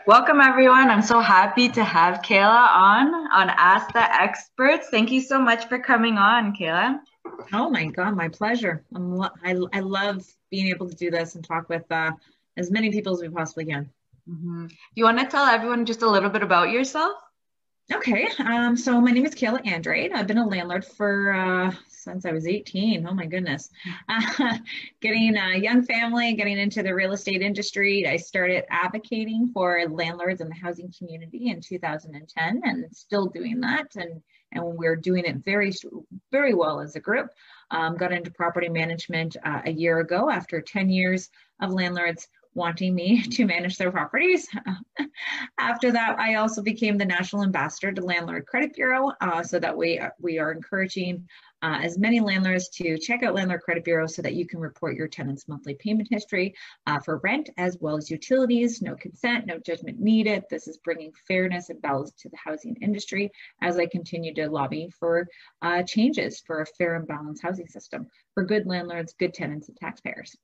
Welcome, everyone. I'm so happy to have Kayla on Ask the Experts. Thank you so much for coming on, Kayla. Oh my God, my pleasure. I love being able to do this and talk with as many people as we possibly can. Do you want to tell everyone just a little bit about yourself? Okay, so my name is Kayla Andrade. I've been a landlord for since I was 18. Oh my goodness. Getting a young family, getting into the real estate industry. I started advocating for landlords in the housing community in 2010 and still doing that. And we're doing it very well as a group. Got into property management a year ago after 10 years of landlords wanting me to manage their properties. After that, I also became the national ambassador to Landlord Credit Bureau, so that we are encouraging as many landlords to check out Landlord Credit Bureau so that you can report your tenant's monthly payment history for rent as well as utilities. No consent, no judgment needed. This is bringing fairness and balance to the housing industry as I continue to lobby for changes for a fair and balanced housing system for good landlords, good tenants, and taxpayers.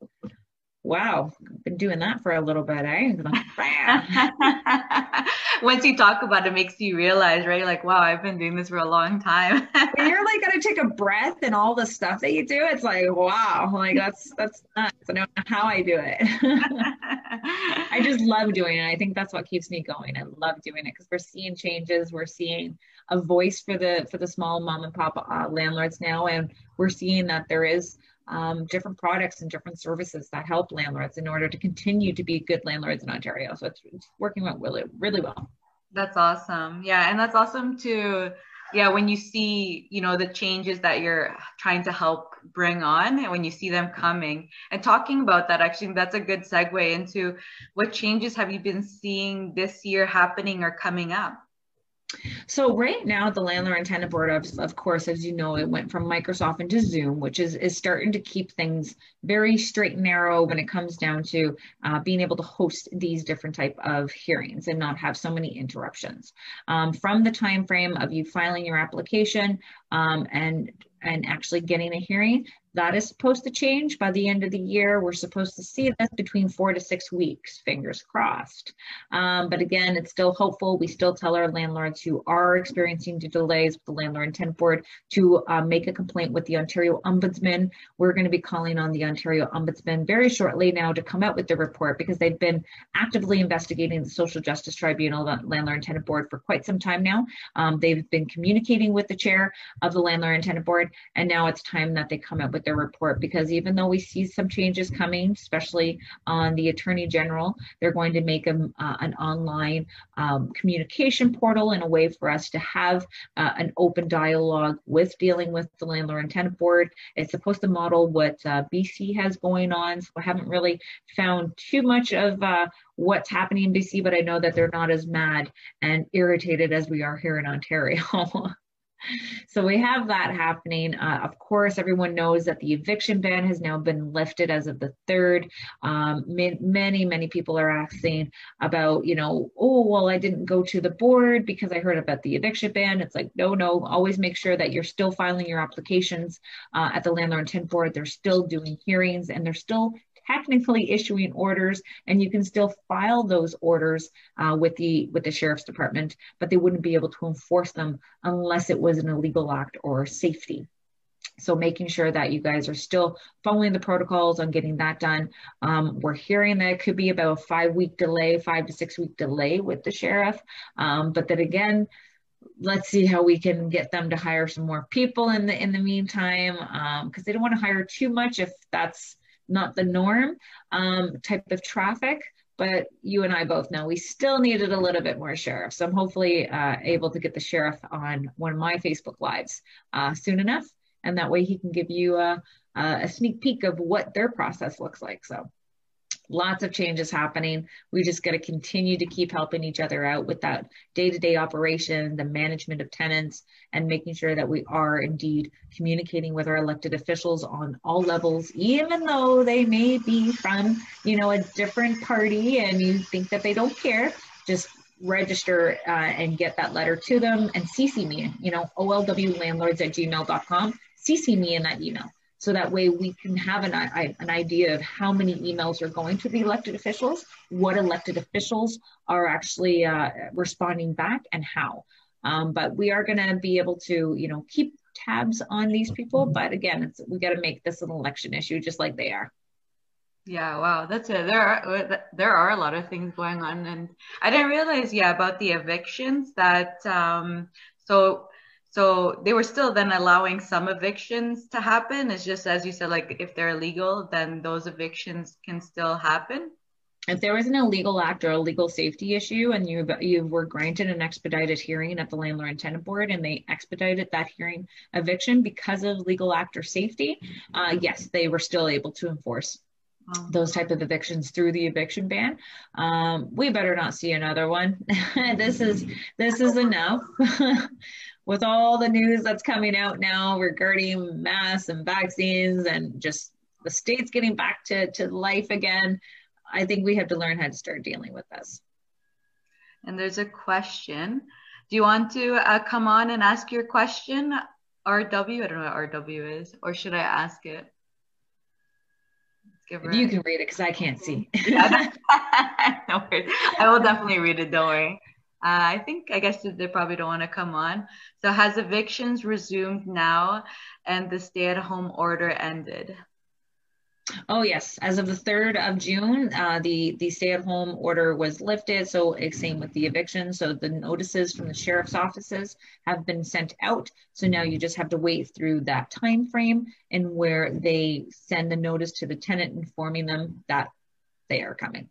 Wow, been doing that for a little bit, eh? Once you talk about it, makes you realize, right? Like, wow, I've been doing this for a long time. When you're like gonna take a breath and all the stuff that you do, it's like, wow, like that's nuts. I don't know how I do it. I just love doing it. I think that's what keeps me going. I love doing it because we're seeing changes. We're seeing a voice for the small mom and pop landlords now, and we're seeing that there is different products and different services that help landlords in order to continue to be good landlords in Ontario. So it's working out really, really well. That's awesome. Yeah, and that's awesome to, yeah, when you see, the changes that you're trying to help bring on and when you see them coming. And talking about that, actually, that's a good segue into what changes have you been seeing this year happening or coming up? So right now, the landlord and tenant board, of course, as you know, it went from Microsoft into Zoom, which is starting to keep things very straight and narrow when it comes down to being able to host these different type of hearings and not have so many interruptions. From the time frame of you filing your application and actually getting a hearing, that is supposed to change by the end of the year. We're supposed to see this between 4 to 6 weeks, fingers crossed. But again, it's still hopeful. We still tell our landlords who are experiencing delays with the Landlord and Tenant Board to make a complaint with the Ontario Ombudsman. We're going to be calling on the Ontario Ombudsman very shortly now to come out with the report because they've been actively investigating the Social Justice Tribunal, the Landlord and Tenant Board, for quite some time now. They've been communicating with the chair of the Landlord and Tenant Board, and now it's time that they come out with their report, because even though we see some changes coming, especially on the Attorney General, they're going to make an online communication portal in a way for us to have an open dialogue with dealing with the Landlord and Tenant Board. It's supposed to model what BC has going on, so I haven't really found too much of what's happening in BC, but I know that they're not as mad and irritated as we are here in Ontario. So we have that happening. Of course, everyone knows that the eviction ban has now been lifted as of the 3rd. Many people are asking about, oh, well, I didn't go to the board because I heard about the eviction ban. It's like, no, always make sure that you're still filing your applications at the Landlord and Tenant Board. They're still doing hearings and they're still technically issuing orders, and you can still file those orders with the sheriff's department, but they wouldn't be able to enforce them unless it was an illegal act or safety. So making sure that you guys are still following the protocols on getting that done. We're hearing that it could be about a 5 to 6 week delay with the sheriff, but then again, let's see how we can get them to hire some more people in the meantime, because they don't want to hire too much if that's not the norm type of traffic. But you and I both know we still needed a little bit more sheriff. So I'm hopefully able to get the sheriff on one of my Facebook Lives soon enough. And that way he can give you a sneak peek of what their process looks like. So lots of changes happening. We just got to continue to keep helping each other out with that day-to-day operation, the management of tenants, and making sure that we are indeed communicating with our elected officials on all levels, even though they may be from, a different party and you think that they don't care. Just register and get that letter to them and CC me, olwlandlords@gmail.com. CC me in that email So that way we can have an idea of how many emails are going to the elected officials, what elected officials are actually responding back, and how. But we are going to be able to, keep tabs on these people. But again, we got to make this an election issue, just like they are. Yeah, wow, that's it. There are a lot of things going on, and I didn't realize, yeah, about the evictions that so so they were still then allowing some evictions to happen. It's just as you said, like if they're illegal, then those evictions can still happen. If there was an illegal act or a legal safety issue and you were granted an expedited hearing at the Landlord and Tenant Board and they expedited that hearing eviction because of legal act or safety, yes, they were still able to enforce those type of evictions through the eviction ban. We better not see another one. This is enough. With all the news that's coming out now regarding masks and vaccines and just the states getting back to life again, I think we have to learn how to start dealing with this. And there's a question. Do you want to come on and ask your question, RW? I don't know what RW is, or should I ask it? You can read it because I can't see. No worries. I will definitely read it. Don't worry. I guess they probably don't want to come on. So has evictions resumed now and the stay-at-home order ended? Oh, yes. As of the 3rd of June, the stay-at-home order was lifted. So same with the eviction. So the notices from the sheriff's offices have been sent out. So now you just have to wait through that time frame and where they send the notice to the tenant informing them that they are coming.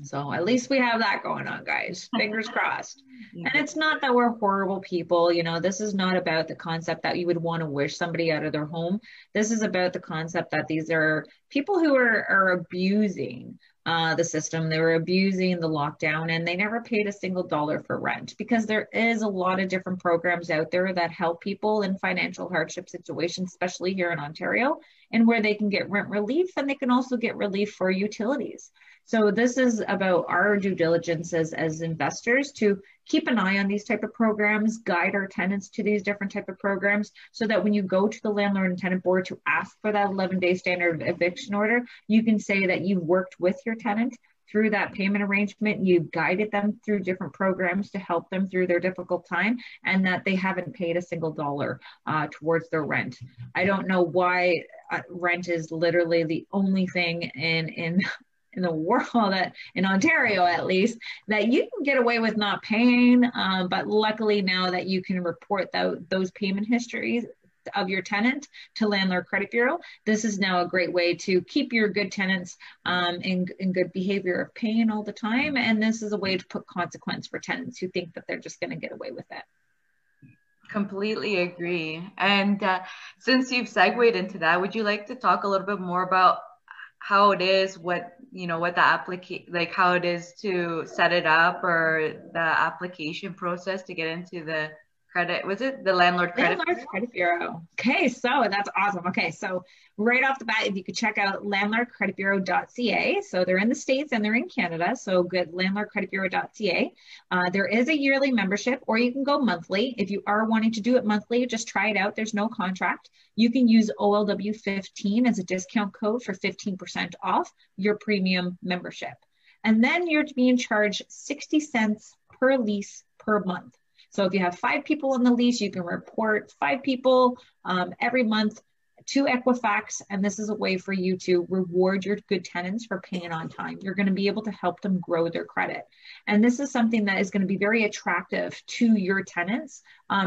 So at least we have that going on, guys. Fingers crossed. And it's not that we're horrible people. This is not about the concept that you would want to wish somebody out of their home. This is about the concept that these are people who are abusing the system. They were abusing the lockdown and they never paid a single dollar for rent, because there is a lot of different programs out there that help people in financial hardship situations, especially here in Ontario, and where they can get rent relief and they can also get relief for utilities. So this is about our due diligence as investors to keep an eye on these type of programs, guide our tenants to these different type of programs, so that when you go to the Landlord and Tenant Board to ask for that 11-day standard eviction order, you can say that you've worked with your tenant through that payment arrangement, you've guided them through different programs to help them through their difficult time, and that they haven't paid a single dollar towards their rent. I don't know why rent is literally the only thing in the world, that in Ontario at least, that you can get away with not paying, but luckily now that you can report those payment histories of your tenant to Landlord Credit Bureau, this is now a great way to keep your good tenants in good behavior of paying all the time, and this is a way to put consequence for tenants who think that they're just going to get away with it. Completely agree. And since you've segued into that, would you like to talk a little bit more about how it is, what the application, like how it is to set it up, or the application process to get into the credit, was it the Landlord Credit Bureau? Okay, so that's awesome. Okay, so right off the bat, if you could check out landlordcreditbureau.ca. So they're in the States and they're in Canada. So good, landlordcreditbureau.ca. There is a yearly membership, or you can go monthly. If you are wanting to do it monthly, just try it out. There's no contract. You can use OLW15 as a discount code for 15% off your premium membership. And then you're being charged 60 cents per lease per month. So if you have 5 people on the lease, you can report 5 people every month to Equifax, and this is a way for you to reward your good tenants for paying on time. You're going to be able to help them grow their credit. And this is something that is going to be very attractive to your tenants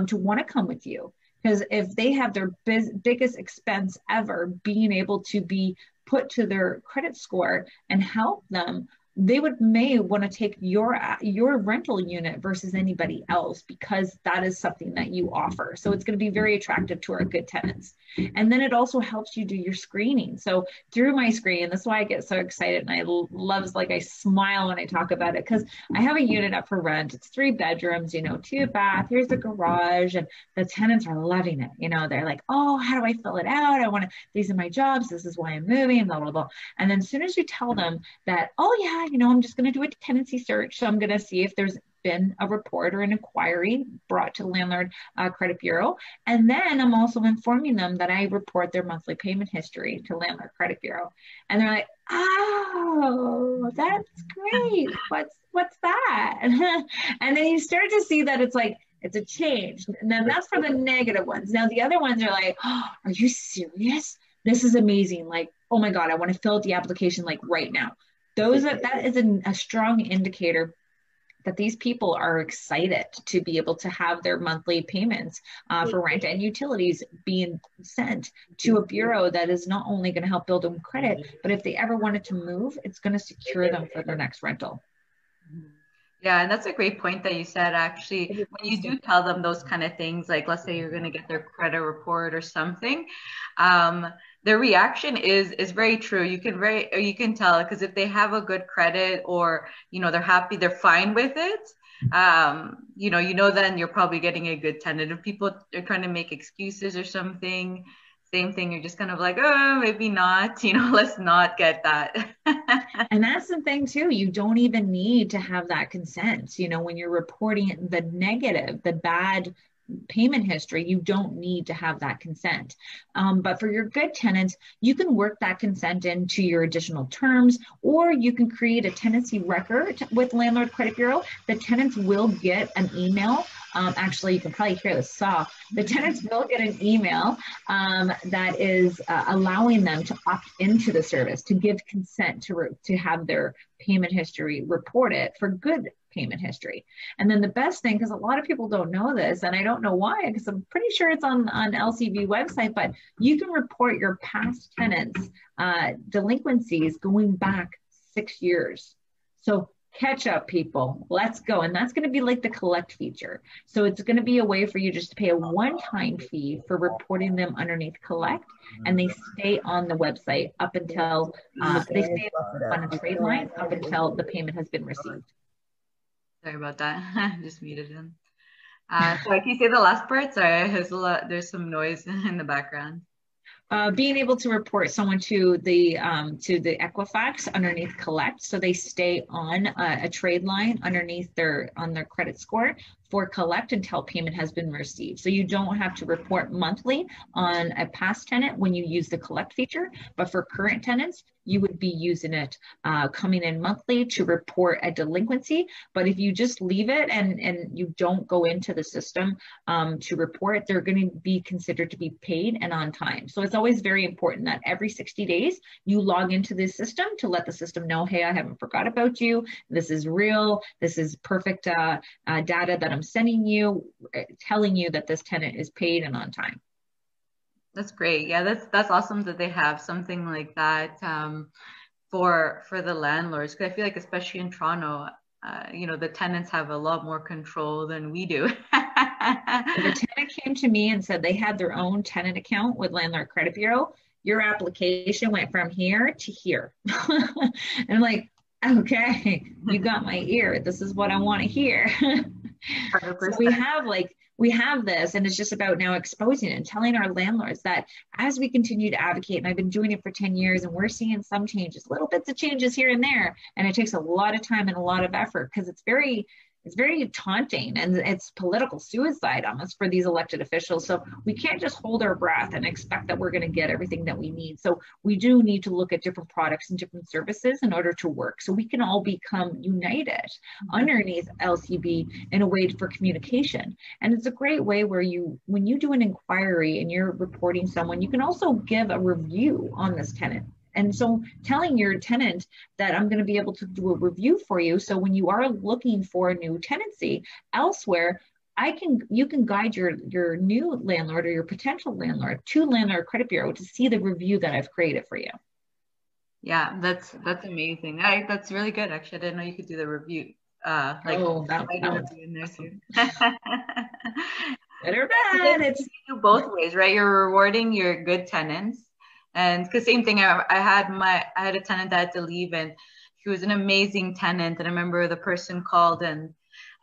to want to come with you. Because if they have their biggest expense ever being able to be put to their credit score and help them, they may want to take your rental unit versus anybody else, because that is something that you offer. So it's going to be very attractive to our good tenants. And then it also helps you do your screening. So through my screen, that's why I get so excited, and I smile when I talk about it, because I have a unit up for rent. It's 3 bedrooms, 2 bath, here's the garage, and the tenants are loving it. They're like, oh, how do I fill it out? These are my jobs. This is why I'm moving, blah, blah, blah. And then as soon as you tell them that, oh yeah, I'm just going to do a tenancy search. So I'm going to see if there's been a report or an inquiry brought to the Landlord Credit Bureau. And then I'm also informing them that I report their monthly payment history to Landlord Credit Bureau. And they're like, oh, that's great. What's that? And then you start to see that it's like, it's a change. And then that's for the negative ones. Now the other ones are like, oh, are you serious? This is amazing. Like, oh my God, I want to fill out the application like right now. That is a strong indicator that these people are excited to be able to have their monthly payments for rent and utilities being sent to a bureau that is not only going to help build them credit, but if they ever wanted to move, it's going to secure them for their next rental. Yeah, and that's a great point that you said, actually. When you do tell them those kind of things, like let's say you're going to get their credit report or something, their reaction is very true. You can tell, because if they have a good credit, or they're happy, they're fine with it, then you're probably getting a good tenant. If people are trying to make excuses or something, same thing, you're just kind of like, oh, maybe not, let's not get that. And that's the thing too. You don't even need to have that consent. When you're reporting the negative, the bad payment history, you don't need to have that consent. But for your good tenants, you can work that consent into your additional terms, or you can create a tenancy record with Landlord Credit Bureau. The tenants will get an email. Actually, you can probably hear the saw. The tenants will get an email that is allowing them to opt into the service, to give consent to have their payment history reported for good payment history. And then the best thing, because a lot of people don't know this, and I don't know why, because I'm pretty sure it's on LCB website, but you can report your past tenants delinquencies going back 6 years. So catch up, people. Let's go. And that's going to be like the collect feature. So it's going to be a way for you just to pay a one-time fee for reporting them underneath collect, and they stay on the website up until they stay on a trade line up until the payment has been received. Sorry about that. Just muted him. So can you say the last part? Sorry, there's some noise in the background. Being able to report someone to the Equifax underneath collect, so they stay on a trade line underneath on their credit score for collect until payment has been received. So you don't have to report monthly on a past tenant when you use the collect feature, but for current tenants, you would be using it coming in monthly to report a delinquency. But if you just leave it and you don't go into the system to report, they're going to be considered to be paid and on time. So it's always very important that every 60 days you log into the system to let the system know, hey, I haven't forgot about you. This is real. This is perfect data that I'm sending you, telling you that this tenant is paid and on time. That's great. Yeah, that's awesome that they have something like that for the landlords. Because I feel like, especially in Toronto, the tenants have a lot more control than we do. If a tenant came to me and said they had their own tenant account with Landlord Credit Bureau, your application went from here to here. And I'm like, okay, you got my ear. This is what I want to hear. So we have this, and it's just about now exposing it and telling our landlords that as we continue to advocate, and I've been doing it for 10 years, and we're seeing some changes, little bits of changes here and there, and it takes a lot of time and a lot of effort, because it's very taunting, and it's political suicide almost for these elected officials. So we can't just hold our breath and expect that we're going to get everything that we need. So we do need to look at different products and different services in order to work, so we can all become united underneath LCB in a way for communication. And it's a great way where when you do an inquiry and you're reporting someone, you can also give a review on this tenant. And so telling your tenant that I'm going to be able to do a review for you, so when you are looking for a new tenancy elsewhere, you can guide your new landlord or your potential landlord to Landlord Credit Bureau to see the review that I've created for you. Yeah, that's amazing. That's really good. Actually, I didn't know you could do the review. That review in there too. Good or bad, it's you do both ways, right? You're rewarding your good tenants. And because same thing, I had a tenant that had to leave, and she was an amazing tenant. And I remember the person called, and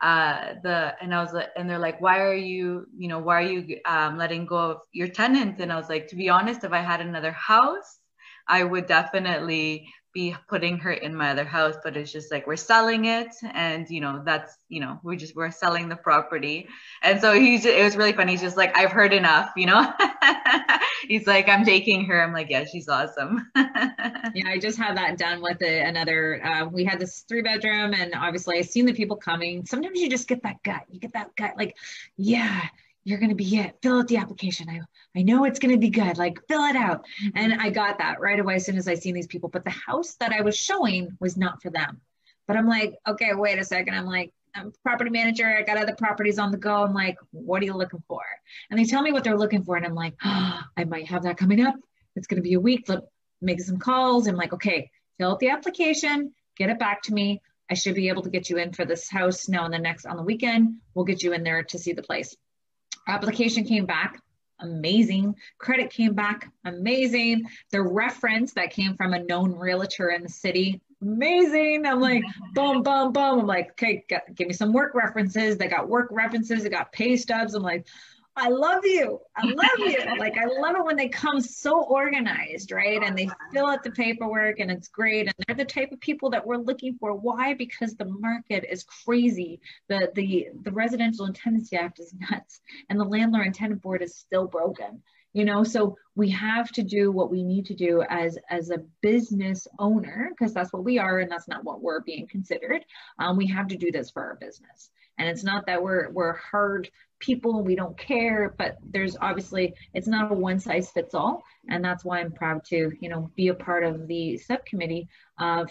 they're like, why are you letting go of your tenant? And I was like, to be honest, if I had another house, I would definitely be putting her in my other house, but it's just like we're selling it, and that's we're selling the property. And so it was really funny. He's just like, I've heard enough. He's like, I'm taking her. I'm like, yeah, she's awesome. Yeah, I just had that done with another. We had this 3-bedroom, and obviously I seen the people coming. Sometimes you just get that gut. You get that gut, like, yeah, you're gonna be it. Fill out the application. I know it's gonna be good. Like, fill it out. And I got that right away as soon as I seen these people. But the house that I was showing was not for them. But I'm like, okay, wait a second. I'm like, I'm a property manager. I got other properties on the go. I'm like, what are you looking for? And they tell me what they're looking for, and I'm like, oh, I might have that coming up. It's gonna be a week. Make some calls. I'm like, okay, fill out the application, get it back to me. I should be able to get you in for this house now on the weekend. We'll get you in there to see the place. Application came back, amazing. Credit came back, amazing. The reference that came from a known realtor in the city, amazing. I'm like, boom, boom, boom. I'm like, okay, give me some work references. They got work references. They got pay stubs. I'm like, I love you. I love you. Like, I love it when they come so organized, right? And they fill out the paperwork, and it's great. And they're the type of people that we're looking for. Why? Because the market is crazy. The Residential and Tenancy Act is nuts, and the Landlord and Tenant Board is still broken. So we have to do what we need to do as a business owner, because that's what we are, and that's not what we're being considered. We have to do this for our business. And it's not that we're hard people, we don't care, but there's obviously, it's not a one size fits all. And that's why I'm proud to, be a part of the subcommittee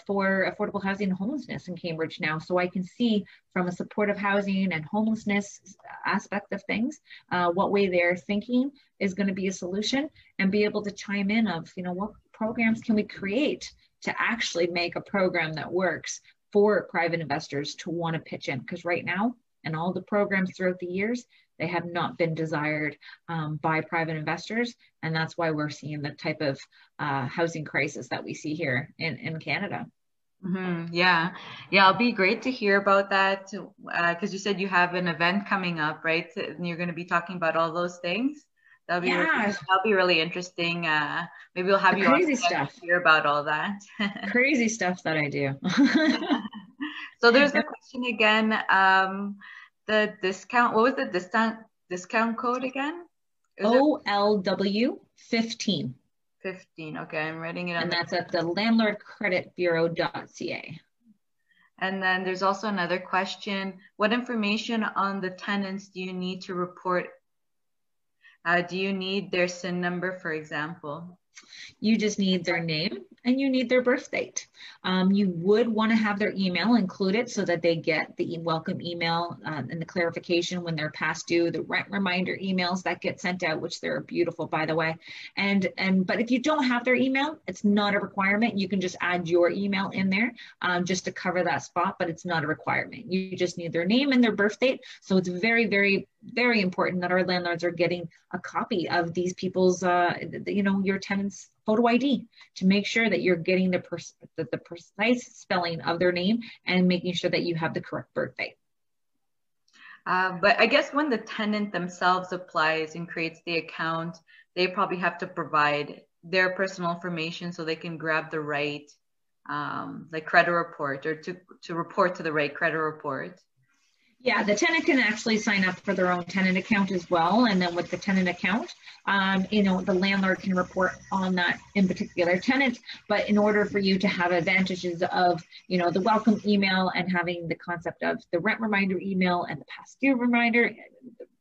for affordable housing and homelessness in Cambridge now. So I can see from a supportive housing and homelessness aspect of things, what way they're thinking is going to be a solution, and be able to chime in of, what programs can we create to actually make a program that works for private investors to want to pitch in. Because right now, and all the programs throughout the years, they have not been desired by private investors. And that's why we're seeing the type of housing crisis that we see here in Canada. Mm-hmm. Yeah. It'll be great to hear about that, because you said you have an event coming up, right? And you're going to be talking about all those things. That'll be really interesting. Maybe we'll have you on to hear about all that. Crazy stuff that I do. So there's the question again. The discount. What was the discount code again? OLW 15. 15. Okay, I'm writing it. And that's at the landlordcreditbureau.ca. And then there's also another question. What information on the tenants do you need to report? Do you need their SIN number, for example? You just need their name and you need their birth date. You would want to have their email included so that they get the welcome email and the clarification when they're past due, the rent reminder emails that get sent out, which they're beautiful, by the way. But if you don't have their email, it's not a requirement. You can just add your email in there just to cover that spot, but it's not a requirement. You just need their name and their birth date. So it's very, very, very important that our landlords are getting a copy of these people's, your tenants' photo ID to make sure that you're getting the precise spelling of their name and making sure that you have the correct birth date. But I guess when the tenant themselves applies and creates the account, they probably have to provide their personal information so they can grab the right credit report, or to report to the right credit report. Yeah, the tenant can actually sign up for their own tenant account as well. And then with the tenant account, the landlord can report on that in particular tenant. But in order for you to have advantages of, the welcome email and having the concept of the rent reminder email and the past due reminder,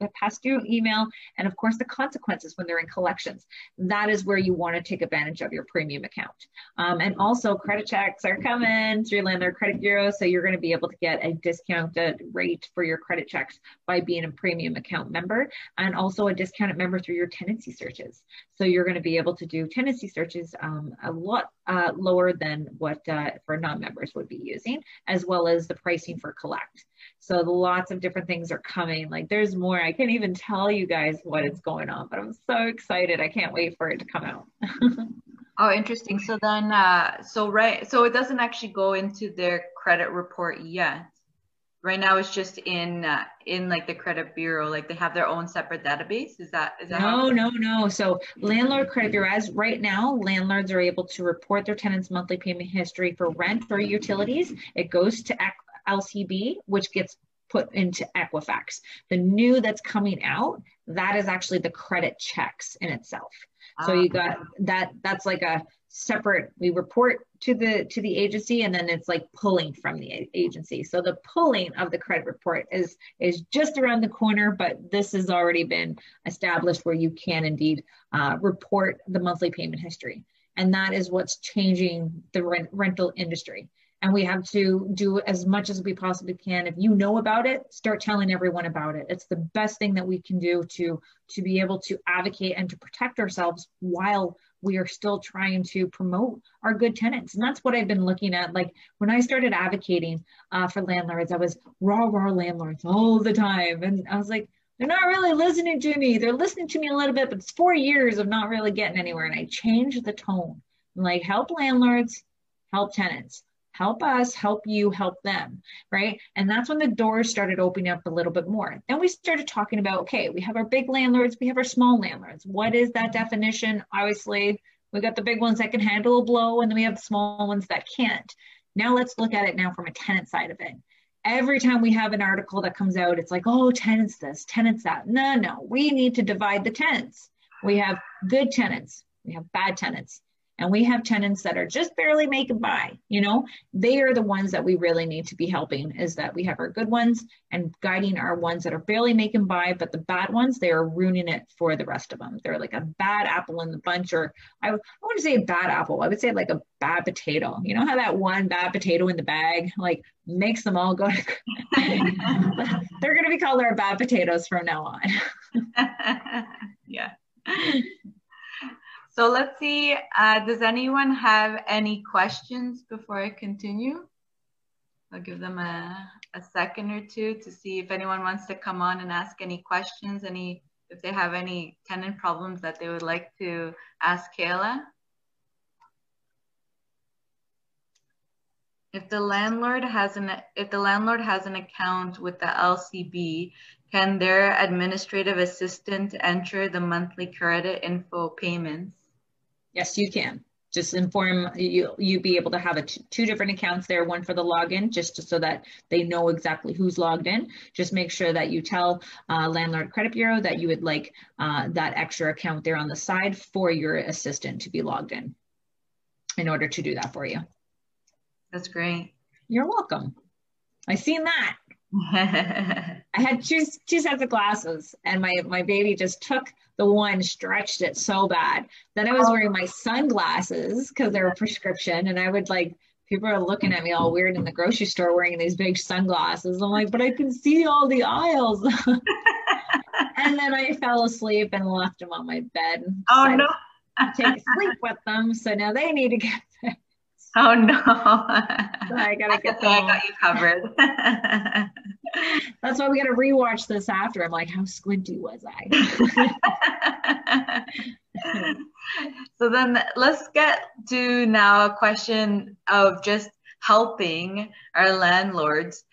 the past due email, and of course the consequences when they're in collections, that is where you want to take advantage of your premium account. And also credit checks are coming through Landlord Credit Bureau. So you're going to be able to get a discounted rate for your credit checks by being a premium account member, and also a discounted member through your tenancy searches. So you're going to be able to do tenancy searches a lot lower than what for non-members would be using, as well as the pricing for collect. So lots of different things are coming. Like, there's more. I can't even tell you guys what is going on, but I'm so excited. I can't wait for it to come out. Oh, interesting. So then, so it doesn't actually go into their credit report yet, right now it's just in like the credit bureau, like they have their own separate database. Is that how? No. So Landlord Credit Bureau, as right now, landlords are able to report their tenants' monthly payment history for rent or utilities. It goes to LCB, which gets put into Equifax. The new that's coming out, that is actually the credit checks in itself. So you got that's like a separate, we report to the agency, and then it's like pulling from the agency. So the pulling of the credit report is just around the corner, but this has already been established where you can indeed report the monthly payment history. And that is what's changing the rental industry. And we have to do as much as we possibly can. If you know about it, start telling everyone about it. It's the best thing that we can do to be able to advocate and to protect ourselves while we are still trying to promote our good tenants. And that's what I've been looking at. Like when I started advocating for landlords, I was raw landlords all the time. And I was like, they're not really listening to me. They're listening to me a little bit, but it's 4 years of not really getting anywhere. And I changed the tone. I'm like, help landlords, help tenants. Help us, help you, help them, right? And that's when the doors started opening up a little bit more. Then we started talking about, okay, we have our big landlords, we have our small landlords. What is that definition? Obviously, we got the big ones that can handle a blow, and then we have the small ones that can't. Now let's look at it now from a tenant side of it. Every time we have an article that comes out, it's like, oh, tenants this, tenants that. No, we need to divide the tenants. We have good tenants, we have bad tenants. And we have tenants that are just barely making by, they are the ones that we really need to be helping, is that we have our good ones and guiding our ones that are barely making by, but the bad ones, they are ruining it for the rest of them. They're like a bad apple in the bunch, or I wouldn't say a bad apple. I would say like a bad potato. You know how that one bad potato in the bag, like makes them all go, they're going to be called our bad potatoes from now on. Yeah. So let's see, does anyone have any questions before I continue? I'll give them a second or two to see if anyone wants to come on and ask any questions, if they have any tenant problems that they would like to ask Kayla. If the landlord has an account with the LCB, can their administrative assistant enter the monthly credit info payments? Yes, you can. Just inform you be able to have two different accounts there, one for the login, just so that they know exactly who's logged in. Just make sure that you tell Landlord Credit Bureau that you would like that extra account there on the side for your assistant to be logged in order to do that for you. That's great. You're welcome. I seen that. I had two sets of glasses, and my baby just took the one, stretched it so bad. Then I was wearing my sunglasses because they were prescription, and I would people are looking at me all weird in the grocery store wearing these big sunglasses. I'm like, but I can see all the aisles. And then I fell asleep and left them on my bed. Oh no! Take sleep with them, so now they need to get fixed. Oh no! So I gotta get them. I got you covered. That's why we gotta rewatch this after. I'm like, how squinty was I? So then let's get to now a question of just helping our landlords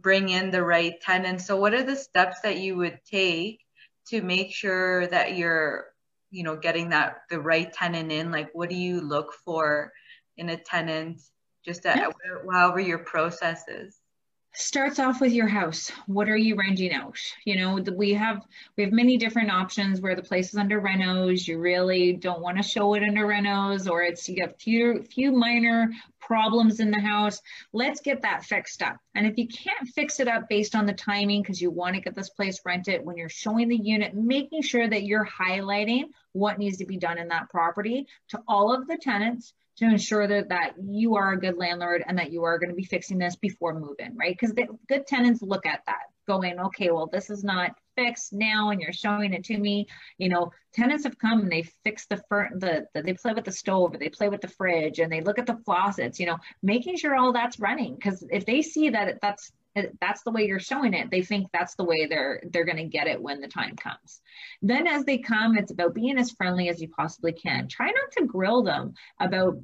bring in the right tenants. So what are the steps that you would take to make sure that you're, getting the right tenant in? Like, what do you look for in a tenant, just however your process is? Starts off with your house. What are you renting out? We have many different options where the place is under renos. You really don't want to show it under renos, or you got few minor problems in the house. Let's get that fixed up. And if you can't fix it up based on the timing, because you want to get this place rented, when you're showing the unit, making sure that you're highlighting what needs to be done in that property to all of the tenants, to ensure that you are a good landlord and that you are going to be fixing this before move-in, right? Because the good tenants look at that going, okay, well, this is not fixed now and you're showing it to me. Tenants have come and they fix they play with the stove, or they play with the fridge, and they look at the faucets, making sure all that's running. Because if they see that that's that's the way you're showing it, they think that's the way they're going to get it when the time comes. Then as they come, it's about being as friendly as you possibly can. Try not to grill them about,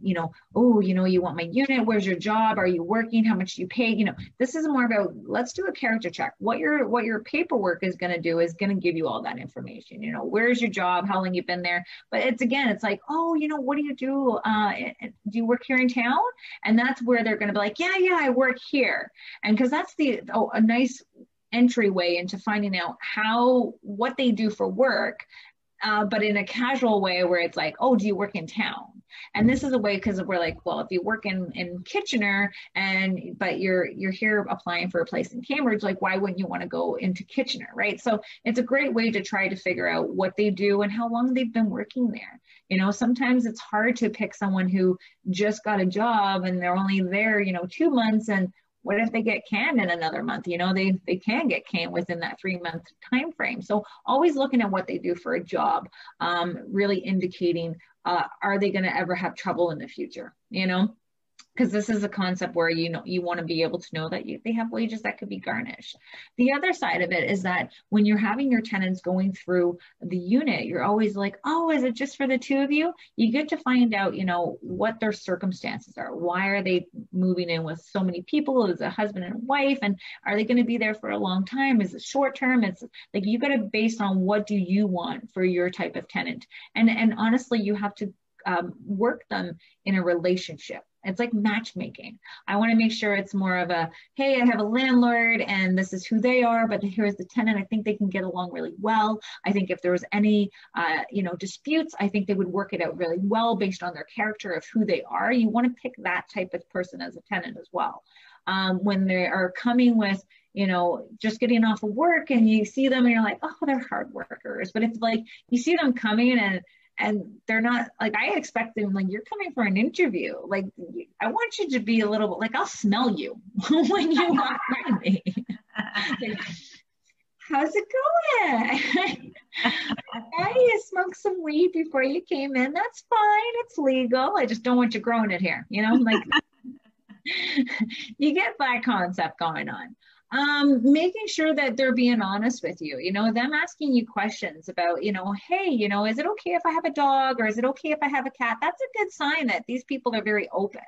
oh, you want my unit, where's your job, are you working, how much do you pay? This is more about, let's do a character check. What your paperwork is going to do is going to give you all that information. Where's your job, how long you've been there. But it's like, oh, what do you do? Do you work here in town? And that's where they're going to be like, yeah, I work here. And because that's a nice entryway into finding out what they do for work, but in a casual way where it's like, oh, do you work in town? And this is a way, because we're like, well, if you work in Kitchener but you're here applying for a place in Cambridge, like, why wouldn't you want to go into Kitchener, right? So it's a great way to try to figure out what they do and how long they've been working there. Sometimes it's hard to pick someone who just got a job and they're only there, 2 months, and what if they get canned in another month? They can get canned within that 3-month time frame. So always looking at what they do for a job, really indicating, are they going to ever have trouble in the future? Because this is a concept where you want to be able to know that they have wages that could be garnished. The other side of it is that when you're having your tenants going through the unit, you're always like, oh, is it just for the two of you? You get to find out, what their circumstances are. Why are they moving in with so many people? Is it a husband and wife? And are they going to be there for a long time? Is it short term? It's like, you got to base on what do you want for your type of tenant. And honestly, you have to work them in a relationship. It's like matchmaking. I want to make sure it's more of a, hey, I have a landlord and this is who they are, but here's the tenant. I think they can get along really well. I think if there was any, disputes, I think they would work it out really well based on their character of who they are. You want to pick that type of person as a tenant as well. When they are coming with, just getting off of work and you see them and you're like, oh, they're hard workers. But if like you see them coming and they're not, like, I expect them, like, you're coming for an interview. Like, I want you to be a little bit, like, I'll smell you when you walk by me. Like, how's it going? Hey, you smoked some weed before you came in. That's fine. It's legal. I just don't want you growing it here. Like, you get that concept going on. Making sure that they're being honest with you, them asking you questions about, hey, is it okay if I have a dog, or is it okay if I have a cat? That's a good sign that these people are very open.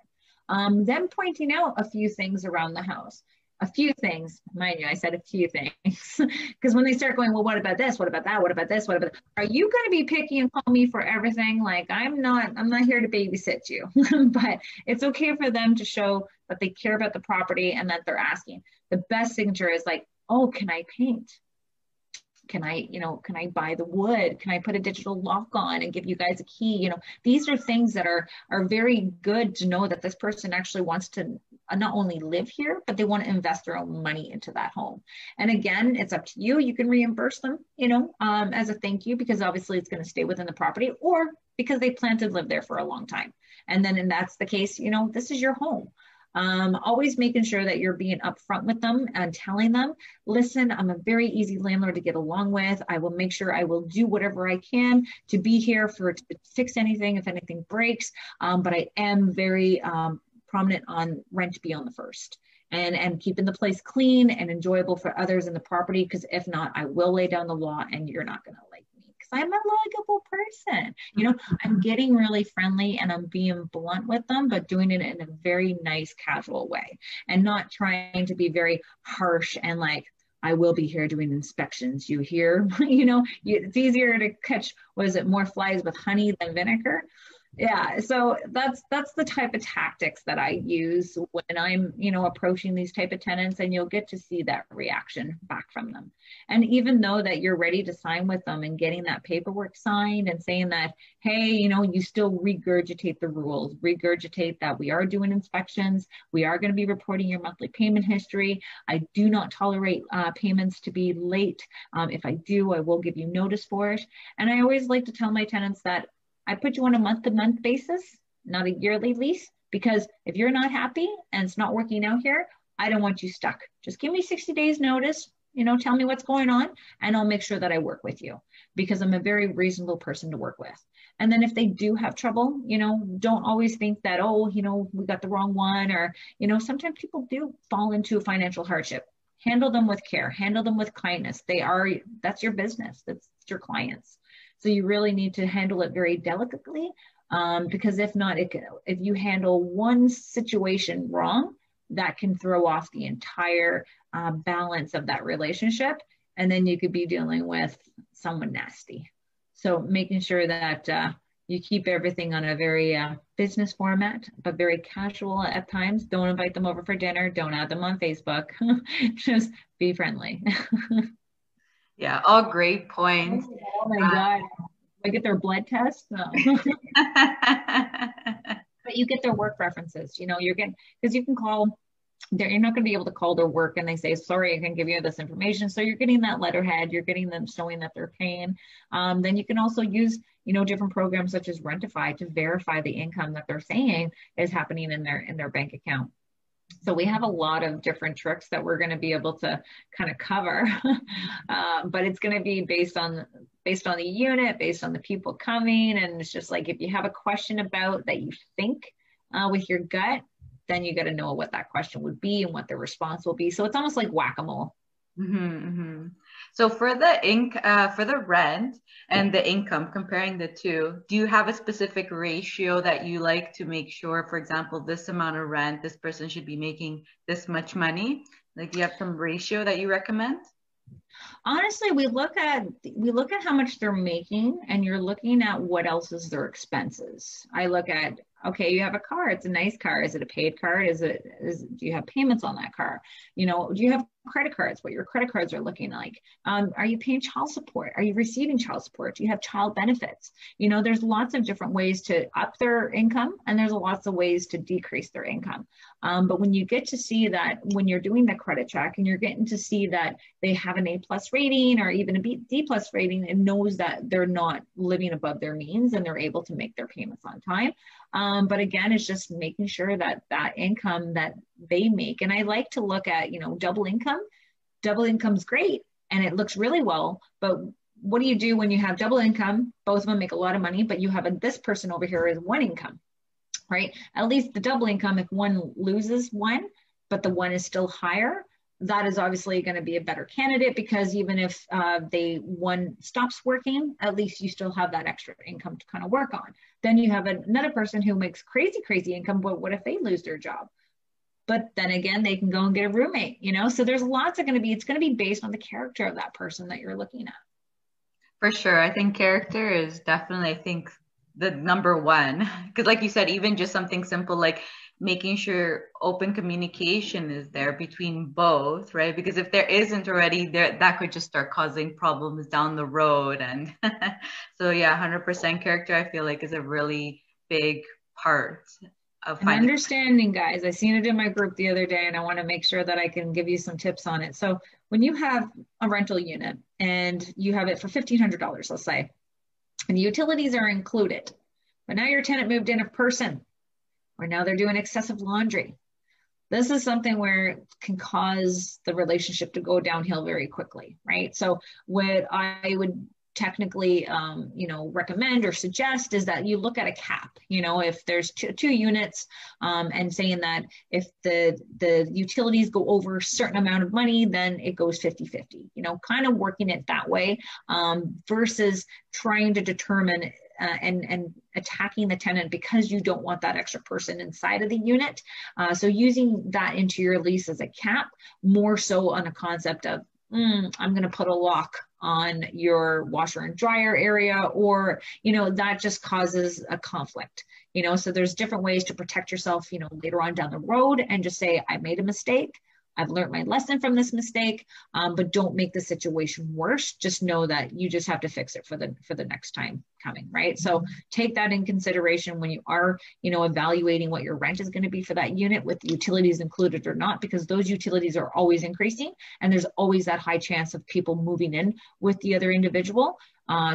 Them pointing out a few things around the house. A few things, mind you, I said a few things, because when they start going, well, what about this? What about that? What about this? What about that? Are you going to be picky and call me for everything? Like, I'm not here to babysit you, but it's okay for them to show that they care about the property and that they're asking. The best signature is like, oh, can I paint? Can I buy the wood? Can I put a digital lock on and give you guys a key? These are things that are very good to know that this person actually wants to not only live here, but they want to invest their own money into that home. And again, it's up to you. You can reimburse them, as a thank you, because obviously it's going to stay within the property, or because they plan to live there for a long time. And then, and that's the case, this is your home. Always making sure that you're being upfront with them and telling them, listen, I'm a very easy landlord to get along with. I will make sure I will do whatever I can to be here to fix anything if anything breaks. But I am very prominent on rent be on the first. And keeping the place clean and enjoyable for others in the property, because if not, I will lay down the law and you're not going to like me, because I'm a likable person. I'm getting really friendly and I'm being blunt with them, but doing it in a very nice, casual way, and not trying to be very harsh and like, I will be here doing inspections. You hear, it's easier to catch, more flies with honey than vinegar? Yeah, so that's the type of tactics that I use when I'm, approaching these type of tenants, and you'll get to see that reaction back from them. And even though that you're ready to sign with them and getting that paperwork signed and saying that, hey, you still regurgitate the rules, regurgitate that we are doing inspections, we are going to be reporting your monthly payment history. I do not tolerate payments to be late. If I do, I will give you notice for it. And I always like to tell my tenants that I put you on a month-to-month basis, not a yearly lease, because if you're not happy and it's not working out here, I don't want you stuck. Just give me 60 days notice. tell me what's going on, and I'll make sure that I work with you, because I'm a very reasonable person to work with. And then if they do have trouble, don't always think that, oh, we got the wrong one, or, sometimes people do fall into financial hardship. Handle them with care, handle them with kindness. That's your business, that's your clients. So you really need to handle it very delicately, because if not, if you handle one situation wrong, that can throw off the entire balance of that relationship. And then you could be dealing with someone nasty. So making sure that you keep everything on a very business format, but very casual at times. Don't invite them over for dinner. Don't add them on Facebook. Just be friendly. Yeah, all great points. Oh my God. I get their blood test. No. But you get their work references. Because you can call. You're not going to be able to call their work and they say, sorry, I can give you this information. So you're getting that letterhead, you're getting them showing that they're paying. Then you can also use, different programs such as Rentify to verify the income that they're saying is happening in their bank account. So we have a lot of different tricks that we're going to be able to kind of cover, but it's going to be based on the unit, based on the people coming. And it's just like, if you have a question about that you think with your gut, then you got to know what that question would be and what the response will be. So it's almost like whack-a-mole. So for the rent and the income, comparing the two, do you have a specific ratio that you like to make sure, for example, this amount of rent, this person should be making this much money? Like, do you have some ratio that you recommend? Honestly, we look at how much they're making, and you're looking at what else is their expenses. I look at, okay, you have a car, it's a nice car. Is it a paid card? Do you have payments on that car? Do you have credit cards, what your credit cards are looking like? Are you paying child support? Are you receiving child support? Do you have child benefits? There's lots of different ways to up their income, and there's lots of ways to decrease their income. But when you get to see that, when you're doing the credit check and you're getting to see that they have an A+ rating or even a D+ rating, it knows that they're not living above their means and they're able to make their payments on time. But again, it's just making sure that income that they make. And I like to look at, double income. Double income's great and it looks really well, but what do you do when you have double income? Both of them make a lot of money, but you have this person over here is one income, right? At least the double income, if one loses one, but the one is still higher, that is obviously going to be a better candidate, because even if one stops working, at least you still have that extra income to kind of work on. Then you have another person who makes crazy income, but what if they lose their job? But then again, they can go and get a roommate, So there's lots of it's going to be based on the character of that person that you're looking at. For sure. I think character is definitely, I think, the number one. Because like you said, even just something simple like making sure open communication is there between both, right? Because if there isn't already, that could just start causing problems down the road. And so yeah, 100% character, I feel like, is a really big part of and understanding, guys. I seen it in my group the other day, and I want to make sure that I can give you some tips on it. So when you have a rental unit and you have it for $1,500, let's say, and the utilities are included, but now your tenant moved in a person, or now they're doing excessive laundry. This is something where it can cause the relationship to go downhill very quickly, right? So what I would technically, recommend or suggest is that you look at a cap. If there's two units, and saying that if the utilities go over a certain amount of money, then it goes 50-50. Kind of working it that way, versus trying to determine and attacking the tenant because you don't want that extra person inside of the unit. So using that into your lease as a cap, more so on a concept of, I'm going to put a lock on your washer and dryer area, or, that just causes a conflict, so there's different ways to protect yourself, later on down the road, and just say, I made a mistake. I've learned my lesson from this mistake, but don't make the situation worse. Just know that you just have to fix it for the next time coming, right? So take that in consideration when you are, evaluating what your rent is going to be for that unit, with the utilities included or not, because those utilities are always increasing, and there's always that high chance of people moving in with the other individual.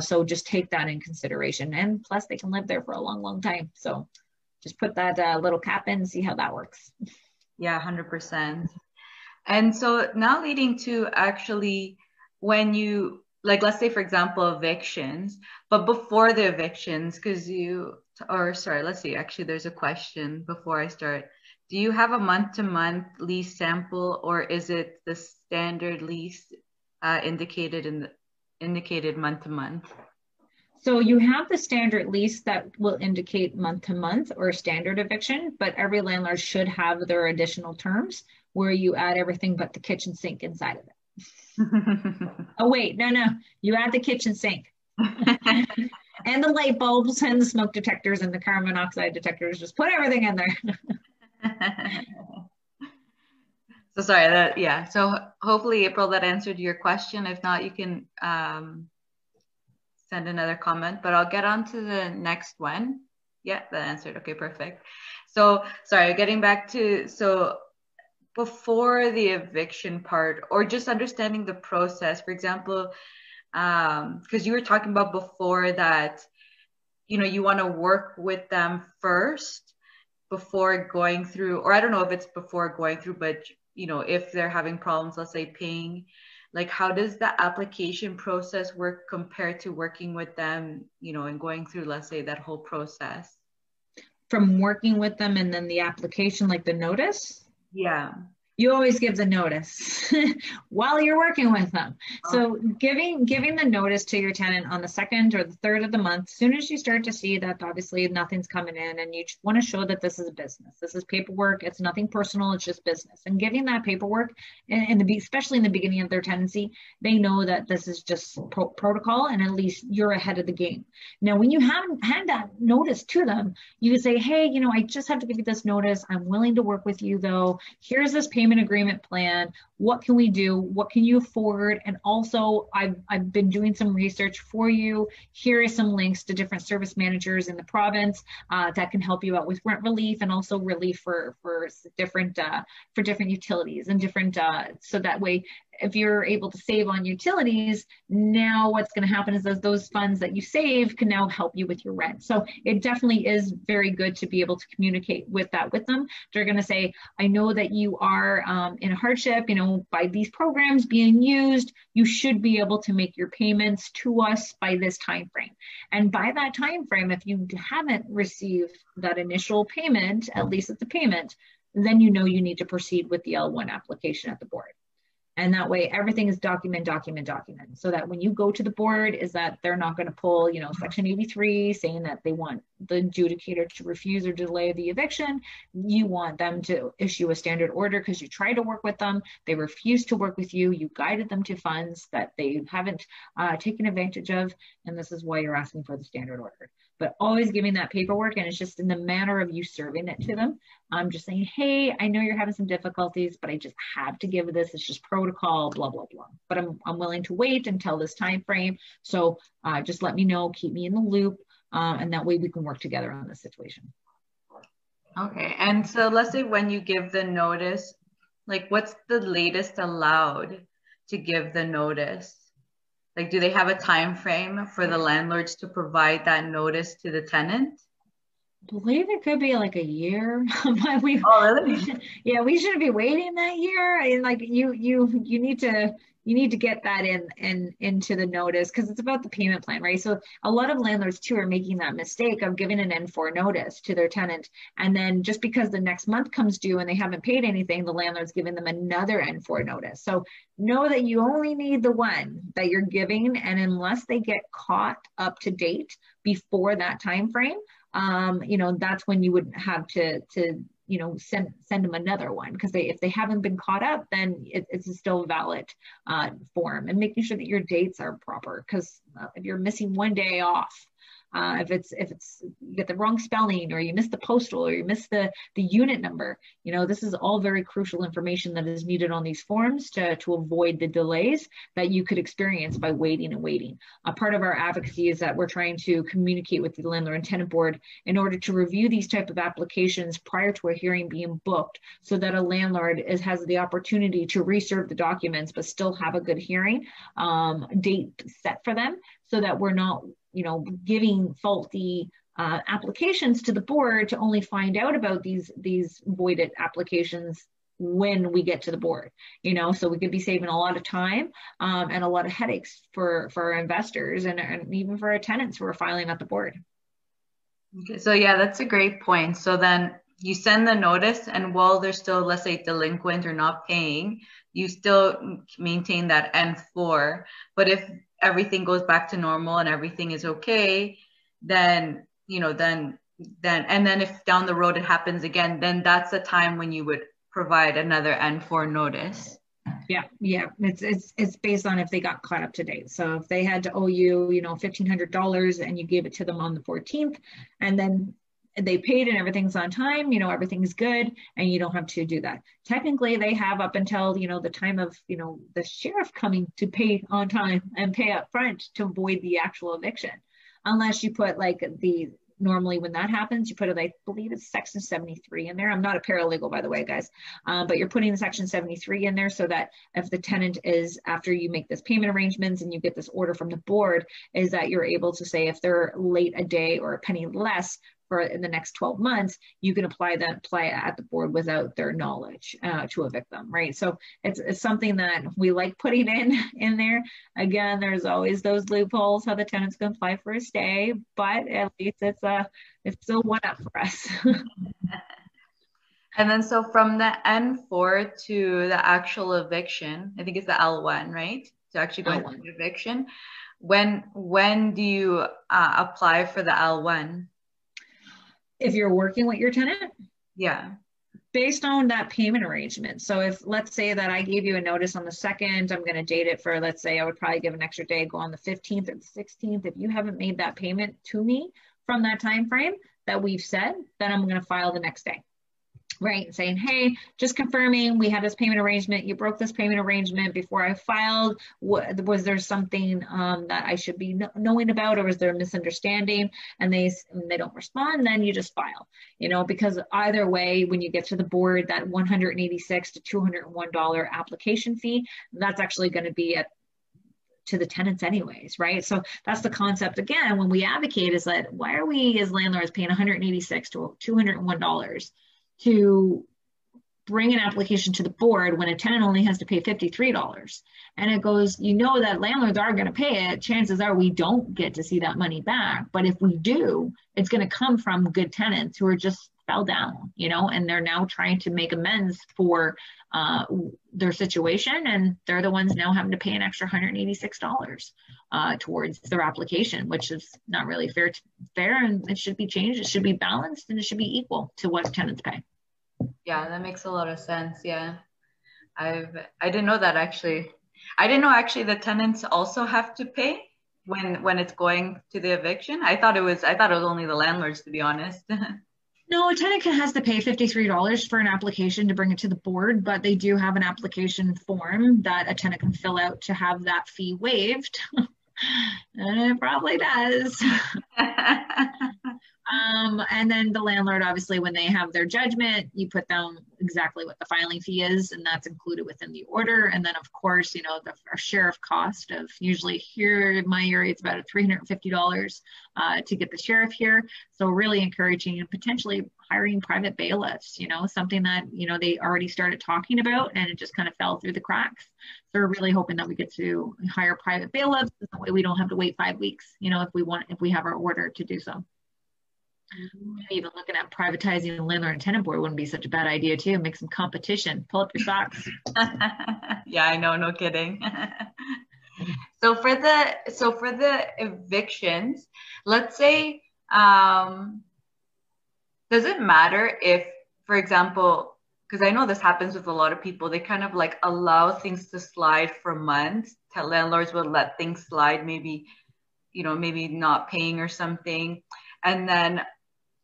So just take that in consideration, and plus they can live there for a long time. So just put that little cap in and see how that works. Yeah, 100%. And so now leading to actually when you, like, let's say, for example, evictions, but before the evictions, because you, or sorry, let's see, actually, there's a question before I start. Do you have a month-to-month lease sample, or is it the standard lease indicated in the indicated month-to-month? So you have the standard lease that will indicate month to month or standard eviction, but every landlord should have their additional terms where you add everything but the kitchen sink inside of it. Oh, wait, no, you add the kitchen sink and the light bulbs and the smoke detectors and the carbon monoxide detectors. Just put everything in there. So sorry that, yeah. So hopefully, April, that answered your question. If not, you can send another comment, but I'll get on to the next one. Yeah, that answered. Okay, perfect. So sorry, getting back to, so before the eviction part, or just understanding the process, for example, because you were talking about before that, you want to work with them first before going through, or I don't know if it's before going through, but if they're having problems, let's say paying, like how does the application process work compared to working with them, and going through, let's say, that whole process? From working with them and then the application, like the notice. Yeah. You always give the notice while you're working with them. So giving the notice to your tenant on the second or the third of the month, as soon as you start to see that obviously nothing's coming in and you want to show that this is a business, this is paperwork, it's nothing personal, it's just business. And giving that paperwork, especially in the beginning of their tenancy, they know that this is just protocol and at least you're ahead of the game. Now, when you haven't had that notice to them, you can say, hey, I just have to give you this notice. I'm willing to work with you though. Here's this payment agreement plan. What can we do? What can you afford? And also, I've been doing some research for you. Here are some links to different service managers in the province that can help you out with rent relief and also relief for different utilities and different. So that way, if you're able to save on utilities, now what's going to happen is those funds that you save can now help you with your rent. So it definitely is very good to be able to communicate with them. They're going to say, I know that you are in a hardship, by these programs being used, you should be able to make your payments to us by this time frame. And by that time frame, if you haven't received that initial payment, at least it's a payment, then you need to proceed with the L1 application at the board. And that way everything is document. So that when you go to the board is that they're not going to pull, section 83 saying that they want the adjudicator to refuse or delay the eviction. You want them to issue a standard order because you tried to work with them. They refused to work with you. You guided them to funds that they haven't taken advantage of. And this is why you're asking for the standard order. But always giving that paperwork, and it's just in the manner of you serving it to them. I'm just saying, hey, I know you're having some difficulties, but I just have to give this. It's just protocol, blah, blah, blah. But I'm willing to wait until this time frame. So just let me know, keep me in the loop, and that way we can work together on this situation. Okay. And so let's say when you give the notice, like what's the latest allowed to give the notice? Like, do they have a time frame for the landlords to provide that notice to the tenant? I believe it could be like a year, but really? we shouldn't be waiting that year. And like you need to get that into the notice because it's about the payment plan, right? So a lot of landlords too are making that mistake of giving an N4 notice to their tenant, and then just because the next month comes due and they haven't paid anything, the landlord's giving them another N4 notice. So know that you only need the one that you're giving, and unless they get caught up to date before that time frame, that's when you would have to send them another one, because if they haven't been caught up, then it's still a valid form, and making sure that your dates are proper, because if you're missing one day off, if it's you get the wrong spelling, or you miss the postal, or you miss the unit number, this is all very crucial information that is needed on these forms to avoid the delays that you could experience by waiting and waiting. A part of our advocacy is that we're trying to communicate with the Landlord and Tenant Board in order to review these type of applications prior to a hearing being booked, so that a landlord has the opportunity to reserve the documents but still have a good hearing date set for them, so that we're not giving faulty applications to the board to only find out about these voided applications when we get to the board, so we could be saving a lot of time and a lot of headaches for our investors and even for our tenants who are filing at the board. Okay, so yeah, that's a great point. So then you send the notice, and while they're still, let's say, delinquent or not paying, you still maintain that N4. But if everything goes back to normal and everything is okay, then, and then if down the road it happens again, then that's the time when you would provide another N4 notice. Yeah. It's based on if they got caught up to date. So if they had to owe you, $1,500 and you gave it to them on the 14th, and then they paid and everything's on time, everything's good, and you don't have to do that. Technically, they have up until, the time of, the sheriff coming to pay on time and pay up front to avoid the actual eviction. Unless you put normally when that happens, you put it, I believe it's section 73 in there. I'm not a paralegal, by the way, guys, but you're putting section 73 in there so that if the tenant is, after you make this payment arrangements and you get this order from the board, is that you're able to say if they're late a day or a penny less for in the next 12 months, you can apply it at the board without their knowledge to evict them, right? So it's something that we like putting in there. Again, there's always those loopholes how the tenants can apply for a stay, but at least it's still one up for us. And then so from the N4 to the actual eviction, I think it's the L1, right? To actually go into the eviction. When do you apply for the L1? If you're working with your tenant? Yeah. Based on that payment arrangement. So if, let's say that I gave you a notice on the 2nd, I'm going to date it for, let's say I would probably give an extra day, go on the 15th or the 16th. If you haven't made that payment to me from that time frame that we've said, then I'm going to file the next day. Right, saying, hey, just confirming we had this payment arrangement. You broke this payment arrangement before I filed. Was there something that I should be knowing about, or was there a misunderstanding? And they don't respond, then you just file. Because either way, when you get to the board, that $186 to $201 application fee, that's actually going to be to the tenants anyways, right? So that's the concept again when we advocate, is that why are we as landlords paying $186 to $201 to bring an application to the board when a tenant only has to pay $53? And it goes, that landlords are going to pay it. Chances are we don't get to see that money back. But if we do, it's going to come from good tenants who are just fell down, and they're now trying to make amends for their situation. And they're the ones now having to pay an extra $186 towards their application, which is not really fair. And it should be changed. It should be balanced, and it should be equal to what tenants pay. Yeah, that makes a lot of sense. Yeah. I didn't know that actually. I didn't know actually the tenants also have to pay when it's going to the eviction. I thought it was only the landlords, to be honest. No, a tenant has to pay $53 for an application to bring it to the board, but they do have an application form that a tenant can fill out to have that fee waived. And it probably does. And then the landlord, obviously, when they have their judgment, you put down exactly what the filing fee is, and that's included within the order. And then, of course, our sheriff cost of, usually here in my area, it's about $350 to get the sheriff here. So really encouraging and potentially hiring private bailiffs, something that, they already started talking about, and it just kind of fell through the cracks. So we're really hoping that we get to hire private bailiffs. That way we don't have to wait 5 weeks, if we have our order to do so. Even looking at privatizing the landlord and tenant board wouldn't be such a bad idea too. Make some competition. Pull up your socks. Yeah, I know, no kidding. So for the evictions, let's say, does it matter if, for example, because I know this happens with a lot of people, they kind of allow things to slide for months. Landlords will let things slide, maybe not paying or something. And then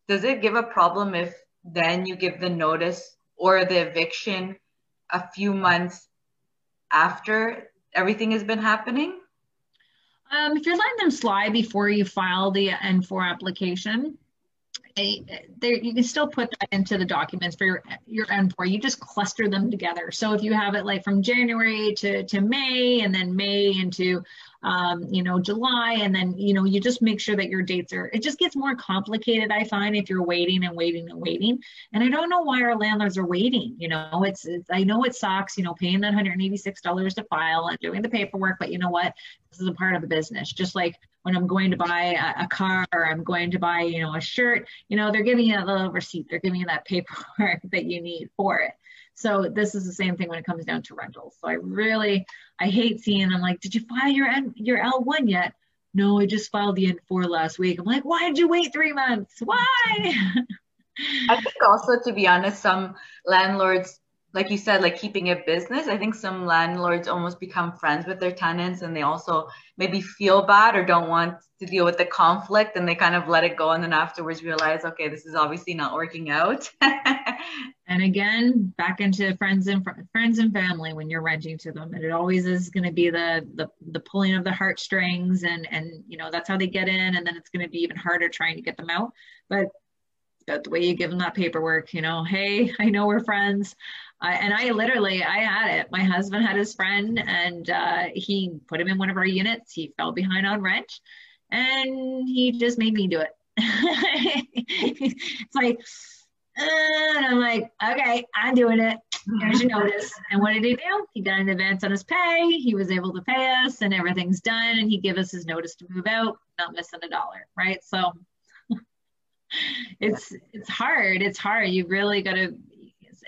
does it give a problem if then you give the notice or the eviction a few months after everything has been happening? If you're letting them slide before you file the N4 application, you can still put that into the documents for your N4. You just cluster them together. So if you have it from January to May, and then May into July, and then, you just make sure that your dates it just gets more complicated, I find, if you're waiting and waiting and waiting. And I don't know why our landlords are waiting. I know it sucks, paying that $186 to file and doing the paperwork, but you know what? This is a part of the business. Just like when I'm going to buy a car, or I'm going to buy, a shirt, they're giving you a little receipt. They're giving you that paperwork that you need for it. So this is the same thing when it comes down to rentals. So I hate seeing, I'm like, did you file your L1 yet? No, I just filed the N4 last week. I'm like, why did you wait 3 months? Why? I think also, to be honest, some landlords, like you said, like keeping it business, I think some landlords almost become friends with their tenants, and they also maybe feel bad or don't want to deal with the conflict, and they kind of let it go, and then afterwards realize, okay, this is obviously not working out. And again, back into friends and family when you're renting to them. And it always is going to be the pulling of the heartstrings, and that's how they get in, and then it's going to be even harder trying to get them out. But that's the way you give them that paperwork, hey, I know we're friends. And I had it. My husband had his friend, and he put him in one of our units. He fell behind on rent, and he just made me do it. It's like, and I'm like, okay, I'm doing it. Here's your notice. And what did he do? He got an advance on his pay. He was able to pay us, and everything's done. And he gave us his notice to move out, not missing $1, right? So it's hard. It's hard. You really got to.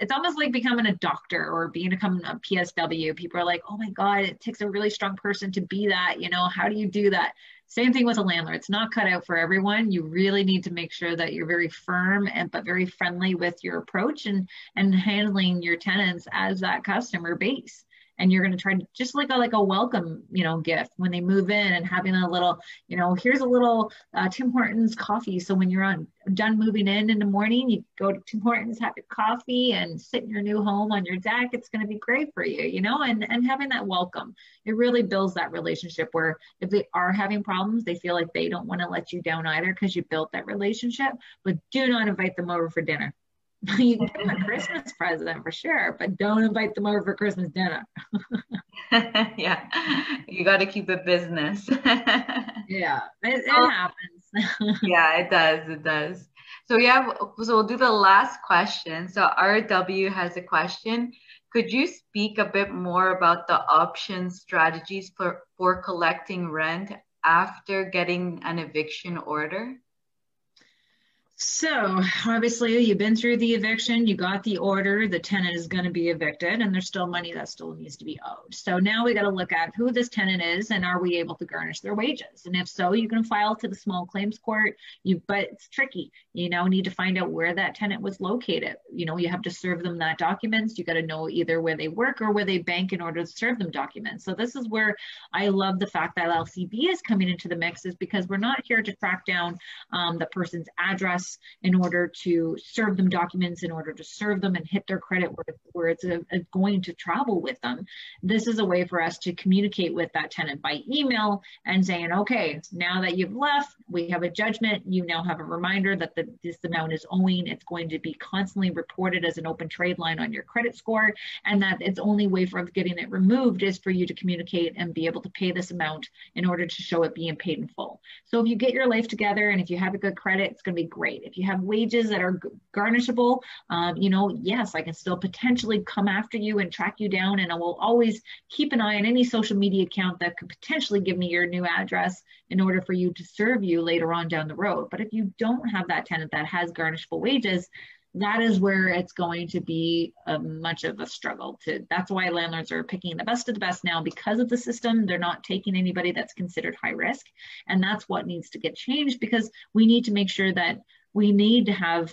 It's almost like becoming a doctor or becoming a PSW. People are like, oh my God, it takes a really strong person to be that. How do you do that? Same thing with a landlord. It's not cut out for everyone. You really need to make sure that you're very firm but very friendly with your approach and handling your tenants as that customer base. And you're going to try to just like a welcome, gift when they move in, and having a little, here's a little Tim Hortons coffee. So when you're done moving in the morning, you go to Tim Hortons, have your coffee, and sit in your new home on your deck. It's going to be great for you, and having that welcome, it really builds that relationship where if they are having problems, they feel like they don't want to let you down either, because you built that relationship. But do not invite them over for dinner. You can give them a Christmas present for sure, but don't invite them over for Christmas dinner. Yeah, you got to keep it business. Yeah, it happens. Yeah, it does. It does. So we'll do the last question. So RW has a question. Could you speak a bit more about the options strategies for collecting rent after getting an eviction order? So obviously you've been through the eviction, you got the order, the tenant is going to be evicted, and there's still money that still needs to be owed. So now we got to look at who this tenant is, and are we able to garnish their wages? And if so, you can file to the small claims court. But it's tricky. Need to find out where that tenant was located. You have to serve them that documents. You got to know either where they work or where they bank in order to serve them documents. So this is where I love the fact that LCB is coming into the mix, is because we're not here to track down the person's address in order to serve them documents, in order to serve them and hit their credit where it's going to travel with them. This is a way for us to communicate with that tenant by email and saying, okay, now that you've left, we have a judgment. You now have a reminder that this amount is owing. It's going to be constantly reported as an open trade line on your credit score, and that its only way for getting it removed is for you to communicate and be able to pay this amount in order to show it being paid in full. So if you get your life together and if you have a good credit, it's going to be great. If you have wages that are garnishable, yes, I can still potentially come after you and track you down, and I will always keep an eye on any social media account that could potentially give me your new address in order for you to serve you later on down the road. But if you don't have that tenant that has garnishable wages, that is where it's going to be much of a struggle. That's why landlords are picking the best of the best now, because of the system. They're not taking anybody that's considered high risk. And that's what needs to get changed, because we need to make sure that we need to have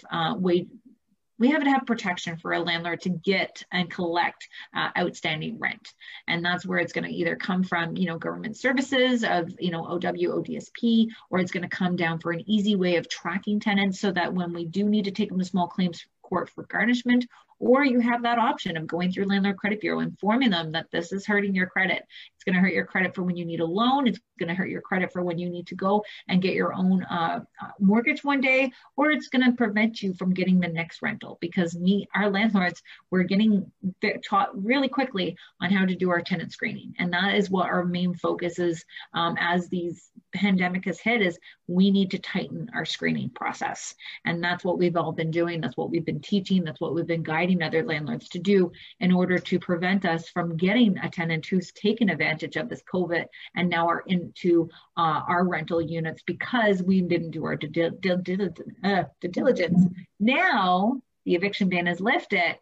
we have to have protection for a landlord to get and collect outstanding rent. And that's where it's going to either come from, government services of, OW, ODSP, or it's going to come down for an easy way of tracking tenants, so that when we do need to take them to small claims court for garnishment, or you have that option of going through Landlord Credit Bureau, informing them that this is hurting your credit. It's going to hurt your credit for when you need a loan. It's going to hurt your credit for when you need to go and get your own mortgage one day, or it's going to prevent you from getting the next rental, because our landlords, we're getting taught really quickly on how to do our tenant screening. And that is what our main focus is as these pandemic has hit, is we need to tighten our screening process. And that's what we've all been doing. That's what we've been teaching. That's what we've been guiding other landlords to do in order to prevent us from getting a tenant who's taken advantage of this COVID and now are into our rental units because we didn't do our due diligence. Now the eviction ban is lifted.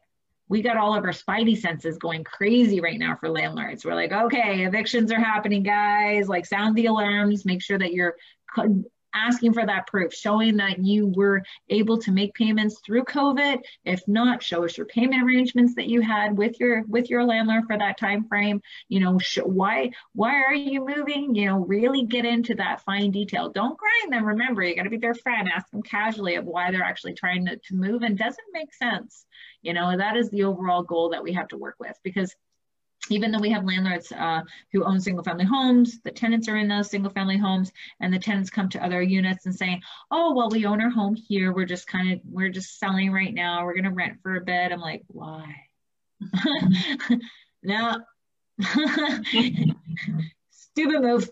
We got all of our spidey senses going crazy right now for landlords. We're like, okay, evictions are happening, guys. Like, sound the alarms, make sure that you're asking for that proof, showing that you were able to make payments through COVID. If not, show us your payment arrangements that you had with your landlord for that time frame. You know, why are you moving? You know, really get into that fine detail. Don't grind them. Remember, you got to be their friend. Ask them casually of why they're actually trying to move, and doesn't make sense. You know, that is the overall goal that we have to work with, because even though we have landlords who own single family homes, the tenants are in those single family homes, and the tenants come to other units and saying, oh, well, we own our home here. We're just selling right now. We're going to rent for a bit. I'm like, why? No. Stupid move.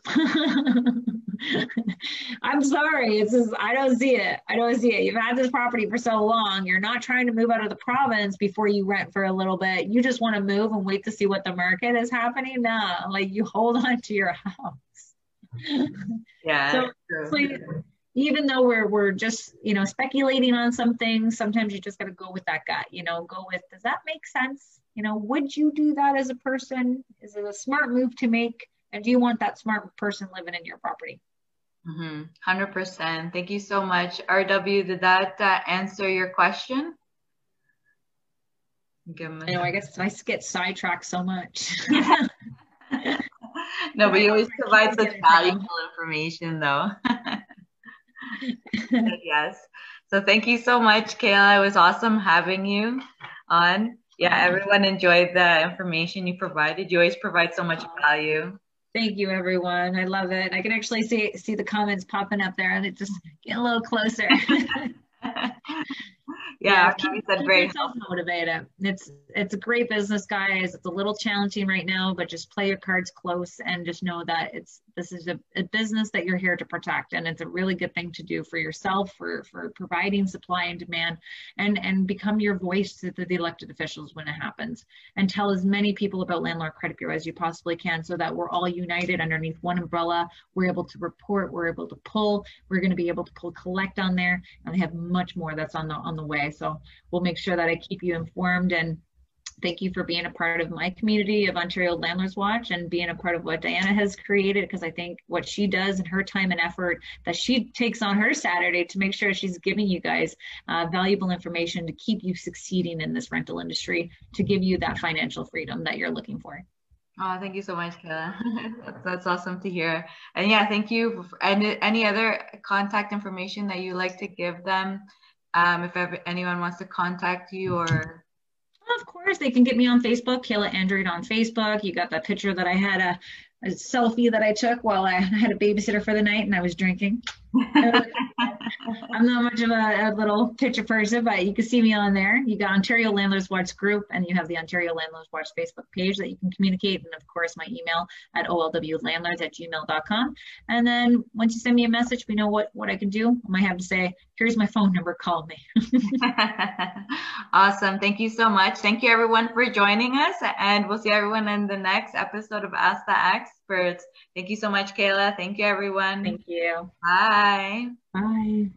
I'm sorry. It's just, I don't see it. You've had this property for so long. You're not trying to move out of the province before you rent for a little bit. You just want to move and wait to see what the market is happening. No, like, you hold on to your house. Yeah. So even though we're just, you know, speculating on some things, sometimes you just got to go with that gut, you know, go with, does that make sense? You know, would you do that as a person? Is it a smart move to make? And do you want that smart person living in your property? 100%. Thank you so much. RW, did that answer your question? I know, I guess I get sidetracked so much. No, but you always provide such valuable information, though. Yes. So thank you so much, Kayla. It was awesome having you on. Yeah, everyone enjoyed the information you provided. You always provide so much value. Thank you, everyone. I love it. I can actually see the comments popping up there, and it just get a little closer. Yeah, keep yourself motivated. It's a great business, guys. It's a little challenging right now, but just play your cards close and just know that this is a business that you're here to protect, and it's a really good thing to do for yourself, for providing supply and demand, and become your voice to the elected officials when it happens, and tell as many people about Landlord Credit Bureau as you possibly can, so that we're all united underneath one umbrella. We're able to report, we're able to pull, we're going to be able to collect on there, and we have much more that's on the way. So we'll make sure that I keep you informed, and thank you for being a part of my community of Ontario Landlords Watch and being a part of what Diana has created, because I think what she does and her time and effort that she takes on her Saturday to make sure she's giving you guys valuable information to keep you succeeding in this rental industry, to give you that financial freedom that you're looking for. Oh, thank you so much, Kayla. That's awesome to hear. And yeah, thank you. And any other contact information that you like to give them? If anyone wants to contact you, or of course, they can get me on Facebook, Kayla Andrade on Facebook. You got that picture that I had a selfie that I took while I had a babysitter for the night and I was drinking. I'm not much of a little picture person, but you can see me on there. You got Ontario Landlords Watch group, and you have the Ontario Landlords Watch Facebook page that you can communicate. And of course, my email at olwlandlords@gmail.com. And then once you send me a message, we know what I can do. I might have to say, here's my phone number, call me. Awesome. Thank you so much. Thank you everyone for joining us, and we'll see everyone in the next episode of Ask the Experts. Thank you so much, Kayla. Thank you, everyone. Thank you. Bye. Bye.